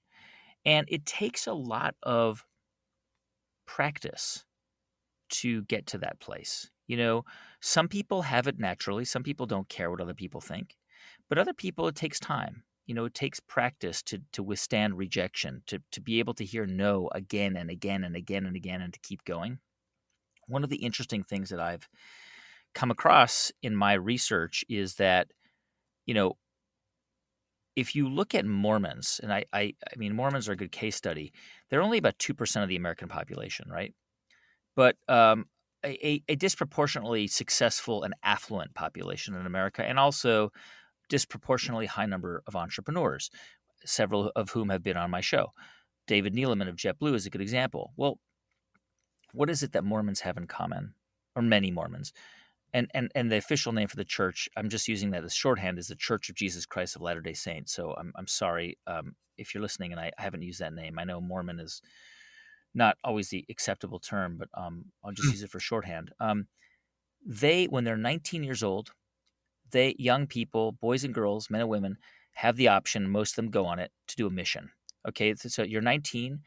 And it takes a lot of practice to get to that place. Some people have it naturally. Some people don't care what other people think. But other people, it takes time. It takes practice to withstand rejection, to be able to hear no again and again and again and again, and to keep going. One of the interesting things that I've come across in my research is that, if you look at Mormons, and I mean, Mormons are a good case study, they're only about 2% of the American population, right? But a disproportionately successful and affluent population in America, and also disproportionately high number of entrepreneurs, several of whom have been on my show. David Neeleman of JetBlue is a good example. Well, what is it that Mormons have in common, or many Mormons? And the official name for the church, I'm just using that as shorthand, is the Church of Jesus Christ of Latter-day Saints. So I'm sorry if you're listening and I haven't used that name. I know Mormon is not always the acceptable term, but I'll just use it for shorthand. When they're 19 years old, young people, boys and girls, men and women, have the option, most of them go on it, to do a mission. Okay, so you're 19,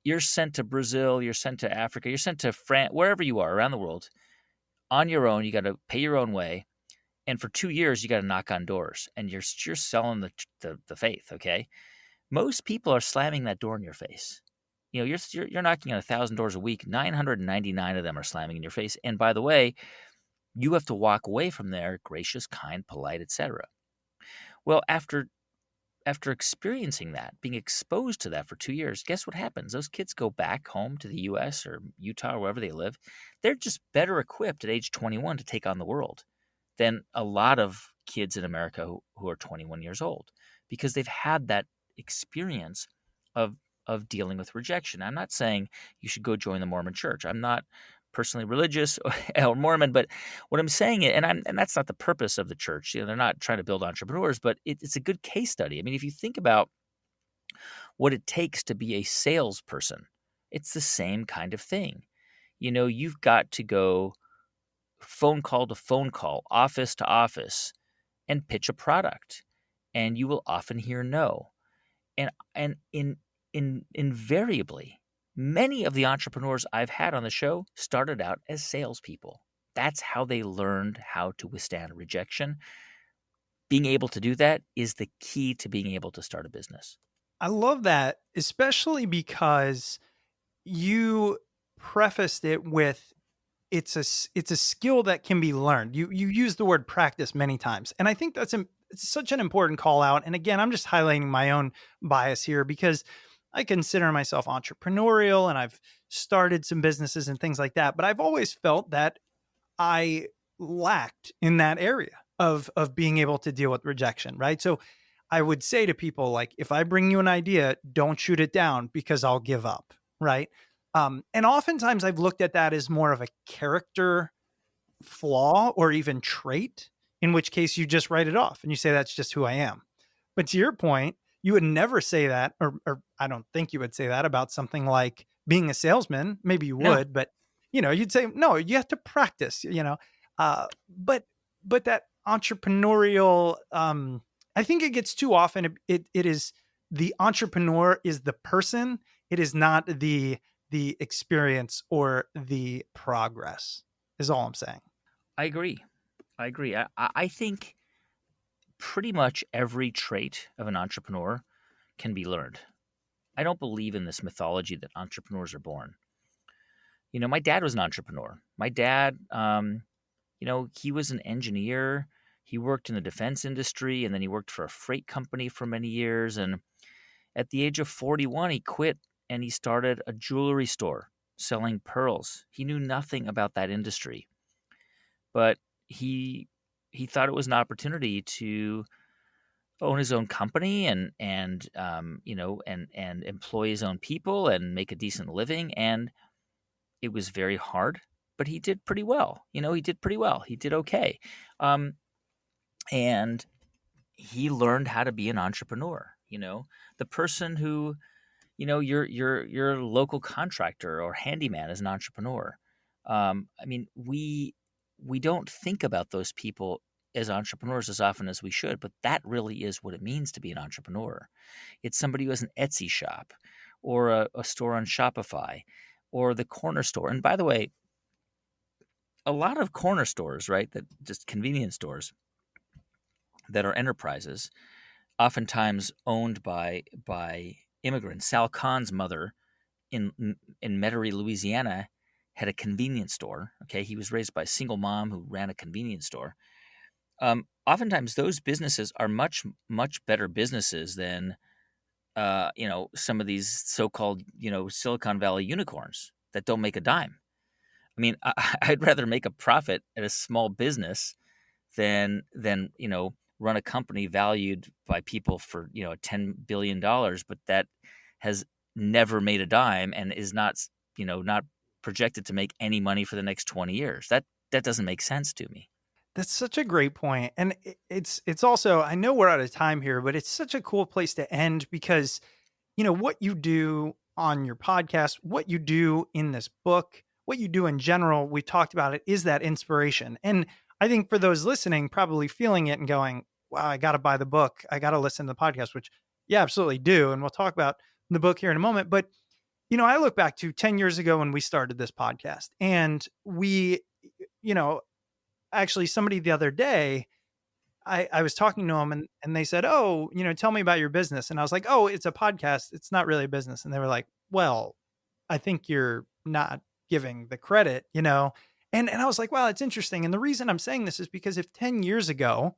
you're sent to Brazil, you're sent to Africa, you're sent to France, wherever you are around the world, on your own. You got to pay your own way, and for 2 years you got to knock on doors, and you're selling the faith. Okay, most people are slamming that door in your face. You're knocking on 1,000 doors a week. 999 of them are slamming in your face, and by the way, you have to walk away from there gracious, kind, polite, etc. Well, after experiencing that, being exposed to that for 2 years, guess what happens? Those kids go back home to the U.S. or Utah or wherever they live. They're just better equipped at age 21 to take on the world than a lot of kids in America who are 21 years old, because they've had that experience of dealing with rejection. I'm not saying you should go join the Mormon church. I'm not personally religious or Mormon, but what I'm saying, and that's not the purpose of the church. They're not trying to build entrepreneurs, but it's a good case study. I mean, if you think about what it takes to be a salesperson, it's the same kind of thing. You've got to go phone call to phone call, office to office, and pitch a product, and you will often hear no. And invariably, many of the entrepreneurs I've had on the show started out as salespeople. That's how they learned how to withstand rejection. Being able to do that is the key to being able to start a business. I love that, especially because you prefaced it with it's a skill that can be learned. You use the word practice many times, and I think it's such an important call out. And again, I'm just highlighting my own bias here because I consider myself entrepreneurial and I've started some businesses and things like that, but I've always felt that I lacked in that area of being able to deal with rejection, right? So I would say to people, like, if I bring you an idea, don't shoot it down because I'll give up, right? And oftentimes I've looked at that as more of a character flaw or even trait, in which case you just write it off and you say, that's just who I am. But to your point, you would never say that, or I don't think you would say that about something like being a salesman. Maybe you would, but you'd say, no, you have to practice, but that entrepreneurial, I think it gets too often. It is the entrepreneur is the person. It is not the experience or the progress is all I'm saying. I agree. I think pretty much every trait of an entrepreneur can be learned. I don't believe in this mythology that entrepreneurs are born. My dad was an entrepreneur. My dad, he was an engineer. He worked in the defense industry, and then he worked for a freight company for many years. And at the age of 41, he quit and he started a jewelry store selling pearls. He knew nothing about that industry, but he thought it was an opportunity to own his own company and employ his own people and make a decent living. And it was very hard, but he did pretty well. He did pretty well. He did okay. And he learned how to be an entrepreneur. The person who your local contractor or handyman is an entrepreneur. I mean, we don't think about those people as entrepreneurs as often as we should, but that really is what it means to be an entrepreneur. It's somebody who has an Etsy shop or a store on Shopify or the corner store. And by the way, a lot of corner stores, right, that just convenience stores that are enterprises, oftentimes owned by immigrants. Sal Khan's mother in Metairie, Louisiana, had a convenience store. Okay, he was raised by a single mom who ran a convenience store. Oftentimes, those businesses are much better businesses than some of these so-called Silicon Valley unicorns that don't make a dime. I mean, I'd rather make a profit at a small business than run a company valued by people for $10 billion, but that has never made a dime and is not projected to make any money for the next 20 years. That doesn't make sense to me. That's such a great point. And it's also, I know we're out of time here, but it's such a cool place to end because, what you do on your podcast, what you do in this book, what you do in general, we talked about it, is that inspiration. And I think for those listening, probably feeling it and going, wow, I got to buy the book. I got to listen to the podcast, which you absolutely do. And we'll talk about the book here in a moment. But, I look back to 10 years ago when we started this podcast and we, actually somebody the other day, I was talking to them and they said, oh, tell me about your business. And I was like, oh, it's a podcast. It's not really a business. And they were like, well, I think you're not giving the credit, and I was like, wow, it's interesting. And the reason I'm saying this is because if 10 years ago,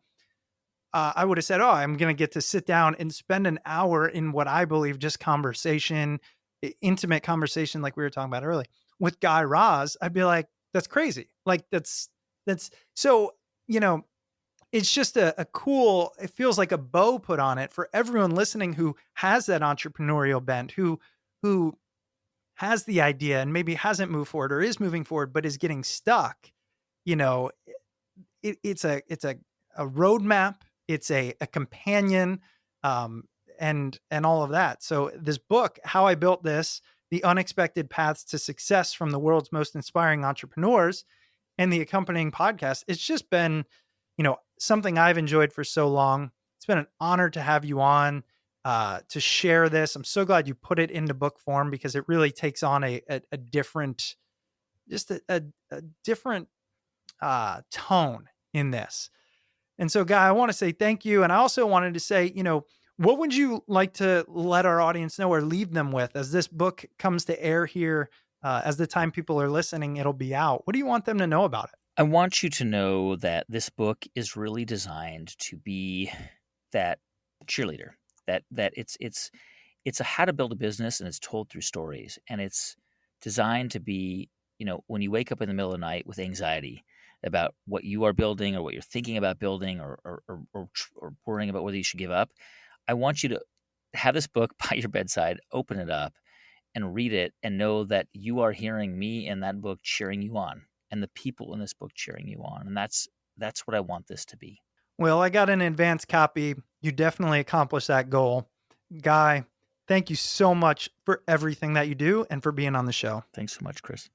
I would have said, oh, I'm going to get to sit down and spend an hour in what I believe just conversation, intimate conversation, like we were talking about earlier with Guy Raz, I'd be like, that's crazy. Like that's so, it's just a cool, it feels like a bow put on it for everyone listening who has that entrepreneurial bent, who has the idea and maybe hasn't moved forward or is moving forward, but is getting stuck. It's a roadmap. It's a companion, and all of that. So this book, How I Built This, The Unexpected Paths to Success from the World's Most Inspiring Entrepreneurs, and the accompanying podcast, it's just been, something I've enjoyed for so long. It's been an honor to have you on, to share this. I'm so glad you put it into book form because it really takes on a different, just a different tone in this. And so, Guy, I want to say thank you. And I also wanted to say, what would you like to let our audience know or leave them with as this book comes to air here? As the time people are listening, it'll be out. What do you want them to know about it? I want you to know that this book is really designed to be that cheerleader, that it's a how to build a business, and it's told through stories, and it's designed to be, when you wake up in the middle of the night with anxiety about what you are building or what you're thinking about building or worrying about whether you should give up, I want you to have this book by your bedside, open it up and read it and know that you are hearing me in that book cheering you on and the people in this book cheering you on. And that's what I want this to be. Well, I got an advanced copy. You definitely accomplished that goal. Guy, thank you so much for everything that you do and for being on the show. Thanks so much, Chris.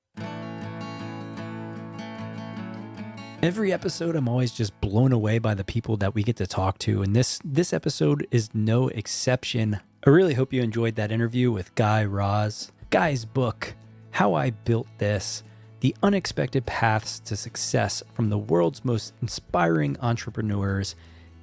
Every episode, I'm always just blown away by the people that we get to talk to. And this episode is no exception. I really hope you enjoyed that interview with Guy Raz. Guy's book, How I Built This, The Unexpected Paths to Success from the World's Most Inspiring Entrepreneurs,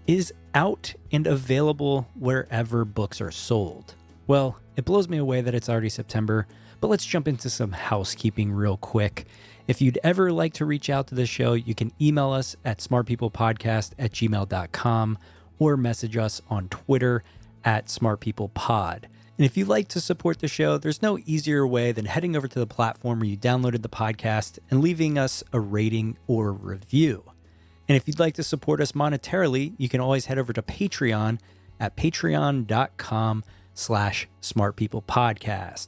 is out and available wherever books are sold. Well, it blows me away that it's already September, but let's jump into some housekeeping real quick. If you'd ever like to reach out to the show, you can email us at smartpeoplepodcast@gmail.com or message us on Twitter @smartpeoplepod. And if you'd like to support the show, there's no easier way than heading over to the platform where you downloaded the podcast and leaving us a rating or review. And if you'd like to support us monetarily, you can always head over to Patreon at patreon.com/smartpeoplepodcast.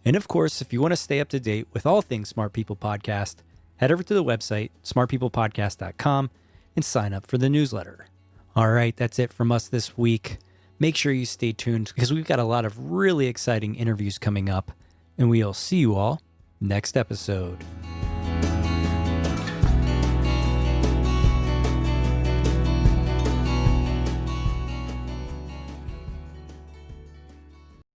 And of course, if you want to stay up to date with all things Smart People Podcast, head over to the website, smartpeoplepodcast.com, and sign up for the newsletter. All right, that's it from us this week. Make sure you stay tuned because we've got a lot of really exciting interviews coming up, and we'll see you all next episode.